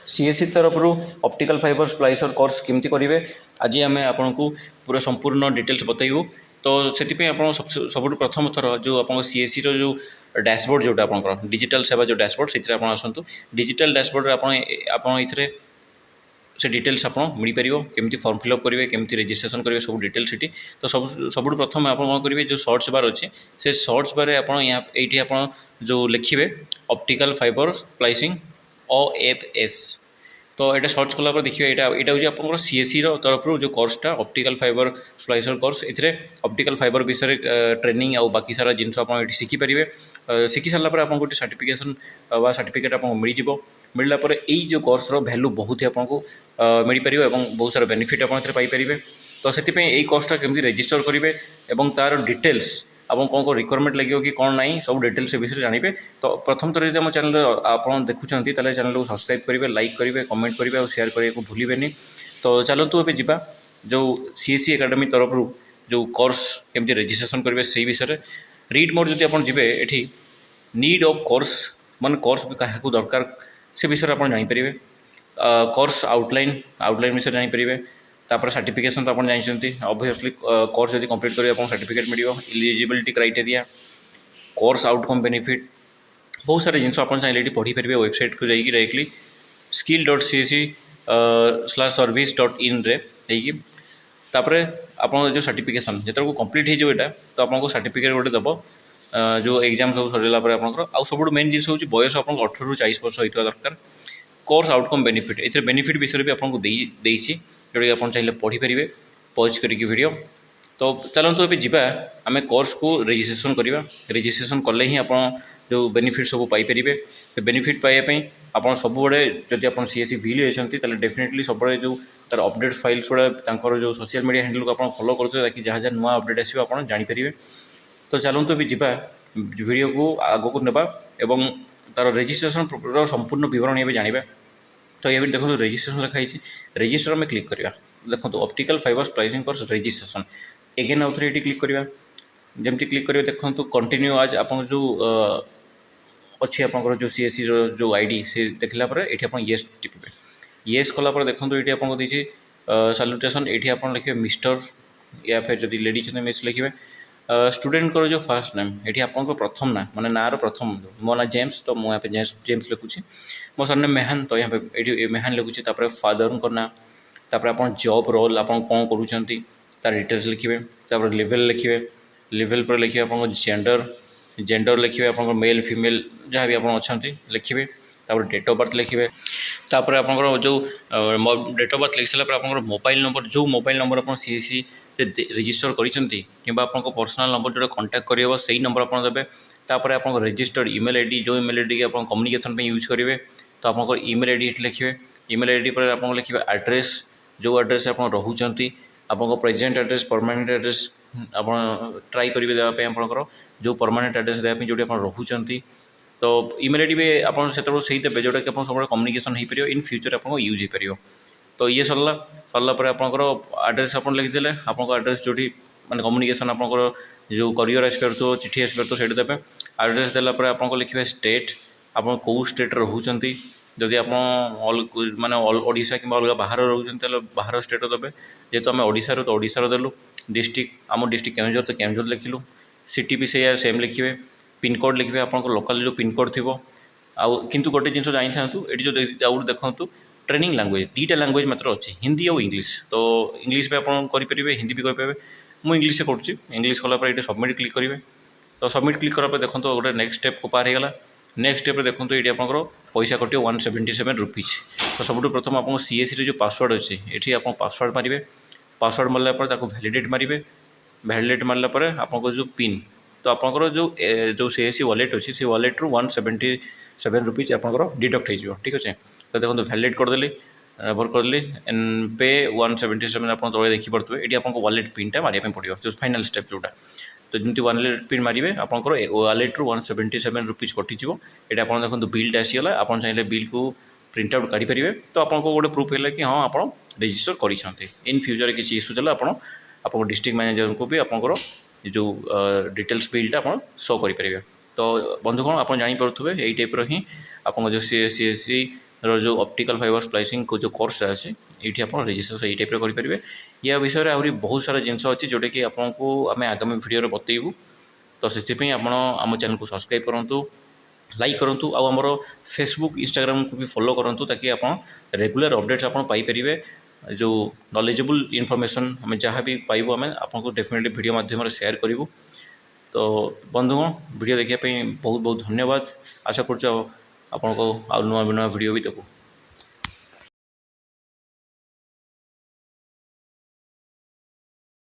CSC तरफ optical fibre स्प्लाइसर course केमती करेंगे आज आम आपन को पूरा संपूर्ण डिटेल्स बताइबू। तो से सब प्रथम थर जो आप सीएससी जो डैशबोर्ड जोटा आप डिजिटल सेवा जो डैशबोर्ड से आसतु डिजिटल डैशबोर्ड आप से डिटेल्स आप मिल पार केमती फॉर्म फिलअप करेंगे केमती रजिस्ट्रेशन करेंगे सब डिटेल्स ये तो सब प्रथम आप करेंगे जो सर्च बार अच्छे से सर्च बार आप ये जो लिखे ऑप्टिकल फाइबर स्प्लाइसिंग OFS तो यहाँ सर्च कलापर देखिए यहाँ हूँ आप सीएससी तरफ जो कोर्सटा ऑप्टिकल फाइबर स्प्लाइसर कोर्स ये ऑप्टिकल फाइबर विषय ट्रेनिंग आउ बाकी सारा जिनस आप शिखिपारे शिखि सारापर आपको गोटे सर्टिफिकेशन सर्टिफिकेट आपको मिल मिलला पर यही जो कोर्स वैल्यू बहुत ही आपको मिल पार और बहुत सारा बेनिफिट आप पाइपर। तो से यही कोर्सटा केमती रजिस्टर करेंगे और तार डिटेल्स आप कौन रिक्वायरमेंट लगे कि कौन ना सब डिटेल्स विषय जानवे। तो प्रथम थर जो चैनल आप देखुं चैनल को सब्सक्राइब करेंगे लाइक करेंगे कमेंट करेंगे और शेयर करने को भूलें। तो चलतु ए जा जो सीएससी एकेडमी तरफ जो कोर्स केमती रजिस्ट्रेशन करेंगे से विषय रीड मोड जब आप जी ये नीड ऑफ कोर्स मान कोर्स क्या दरकार से विषय आप जानीपर कोर्स आउटलाइन विषय जानीपर तापर सर्टिफिकेशन तो आप जानते ऑब्वियसली कोर्स जब कंप्लीट करेंगे आप सर्टिफिकेट मिल eligibility criteria course outcome benefit बहुत सारे जिन आप चाहिए पढ़ी पारे वेबसाइट को जाइए डायरेक्टली skill.csc/service.in रे तापर आप जो सर्टिफिकेशन जो कंप्लीट हो तो आपको सर्टिफिकेट गोटे दब जो एग्जाम सब सरला आप सब मेन जिन हूँ बयस आप 18 ରୁ 40 वर्ष होता दरकार। कोर्स आउटकम बेनिफिट ये बेनिफिट विषय भी आपको जोटा आप चाहिए पढ़ी पारे पॉज करके वीडियो। तो चलतु ए जा आम कोर्स को रजिस्ट्रेशन करवा रजिस्ट्रेशन कले ही आप जो बेनिफिट सब पाइपर से बेनिफिट पाइबापी आप सब जब आप सीएससी भिल होती डेफिनेटली सब जो तार अपडेट फाइल्स गुड़ा जो सोशल मीडिया हैंडल को आप फॉलो करते ताकि जहाँ जहाँ नुआ अपडेट आसो आप जानीपर। तो चलतु ए जा वीडियो को आग को नेबा एवं तार रजिस्ट्रेशन संपूर्ण विवरण ये जाना। तो ये देखो रजिस्ट्रेशन लिखाई रजिस्टर में क्लिक करवा देखो optical fibre splicing course registration again आउ थे ये क्लिक करवा जमती क्लिक करेंगे देखो कंटिन्यू आज आप जो अच्छी आप जो सीएससी जो आईडी से देखला ये आप येस टिपे येस कलापर देखो ये आपको देखिए साल्यूटेशन ये आप लिखे मिस्टर या फिर जब लेडी चाहिए मिस लिखे स्टूडेंट को जो फास्ट नेम ये आप प्रथम ना माने ना प्रथम मो ना जेम्स तो मुझे यहाँ पे जेम्स लिखुची मो सरनेम मेहान तो यहाँ पे ये मेहान लिखुची फादर को ना तापर आप जॉब रोल आप कौन करूँ तार डिटेल्स लिखे तापर लेवल लिखे लेवल पर लिखे आप जेंडर लिखे आप मेल फीमेल जहाँ भी आप अच्छा लिखे तापर डेट ऑफ बर्थ लिखे तापर आप जो डेट ऑफ बर्थ लिख सारा आप मोबाइल नंबर जो मोबाइल नंबर आप सीएससी रजिस्टर करती कि पर्सनल नंबर जो कांटेक्ट कर से नंबर आप देते तापर आप रजिस्टर्ड ईमेल आईडी जो ईमेल आईडी आप कम्युनिकेशन यूज करेंगे तो आप ईमेल आईडी लिखे ईमेल आईडी पर आप लिखे एड्रेस जो एड्रेस आप रोचंती आप प्रेजेंट एड्रेस परमानेंट एड्रेस आप ट्राई करेंगे देवाई आपंकर जो परमानेंट एड्रेस देवाई जो आप रोचंती तो ईमेल आईडी भी आप से देते जोटा कि सब कम्युनिकेशन हो पार इन फ्यूचर आप यूज हो पार। तो ये सरला आपंकर एड्रेस आप लिखिदे आप एड्रेस जो मैंने कम्युनिकेशन आपंकर जो करियर आसपार चिठी आसपार से देते एड्रेस देलापर आप लिखे स्टेट आप कौ स्टेट रोचंती जदि आप माने ओडिशा कि अलग बाहर रोचते बाहर स्टेट देवे जेहेतु आम ओडिशार तो ओडिशार देलु डिस्ट्रिक्ट आम डिस्ट्रिक्ट केन्दुझर तो केन्दुझर लिखिलु सिटी भी से सेम लिखे पिनकोड लिखे आप लोकल जो पिनकोड थी किंतु गोटे जिन जानी था ये जो देखो ट्रेनिंग लैंग्वेज दुईटा लैंग्वेज मात्र अच्छी हिंदी और इंग्लिश। तो इंग्लिश भी आप करेंगे हिंदी भी करेंगे मुझे इंग्लिश करुँच इंग्लिश कलापर ये सबमिट क्लिक करेंगे। तो सबमिट क्लिक करापर देखो गोटे नेक्स्ट स्टेप को पार होगा नेक्स्ट स्टेप देखो ये आप पैसा कटे 177 रुपीज। तो सब प्रथम आप सीएससी जो पासवर्ड अच्छे ये आप पासवर्ड मारे पासवर्ड मारला वैलिडेट मारे वैलिडेट मारला आपको जो पिन तो आपंकर जो सीएससी वॉलेट अच्छी से वॉलेट रू 177 रुपीज आपंकर डिडक्ट हो ठीक अच्छे। तो देखो वैलिडेट करदेली भर करदेली एंड पे 177 आप तले देखिपे ये आपको वॉलेट पिनटा मारे पड़ो जो फाइनाल स्टेप जोटा। तो जमी वॉलेट पिन मारे आपंकर वॉलेट रू 177 रुपीज कटिज ये आप देखो बिल्टा आसीगला आप चाहिए बिल को प्रिंट आउट काढ़ी पारे तो आपको गोटे प्रूफ है कि हाँ आप रजिस्टर कर इन फ्यूचर किसी इश्यू चला आप डिस्ट्रिक्ट मैनेजर को भी आपंकर जो डिटेल्स बिल्टा आप शो करेंगे। तो बंधुगण आप जापे यही टाइप ही आप जो सीएससी जो ऑप्टिकल फाइबर स्प्लाइसिंग को जो कोर्स अच्छे ये आप रजिस्ट्रेशन यही टाइप करेंगे। या विषय आहरी बहुत सारा जिनस अच्छी जोटा कि आपको आम आगामी भिडियो बतईबू। तो से आम चैनल को सब्सक्राइब करूँ, लाइक करूँ, आमर फेसबुक इंस्टाग्राम को भी फॉलो करूँ ताकि आप रेगुलर अपडेट्स आप पाइपर। जो नॉलेजेबल इनफॉरमेशन आम जहाँ भी पाइबू आम आपको डेफिनेटली वीडियो माध्यम शेयर करूँ। तो बंधुगण वीडियो देखिए बहुत बहुत धन्यवाद। आशा करूँ आपको आउ नुआ नुआ वीडियो भी देबू।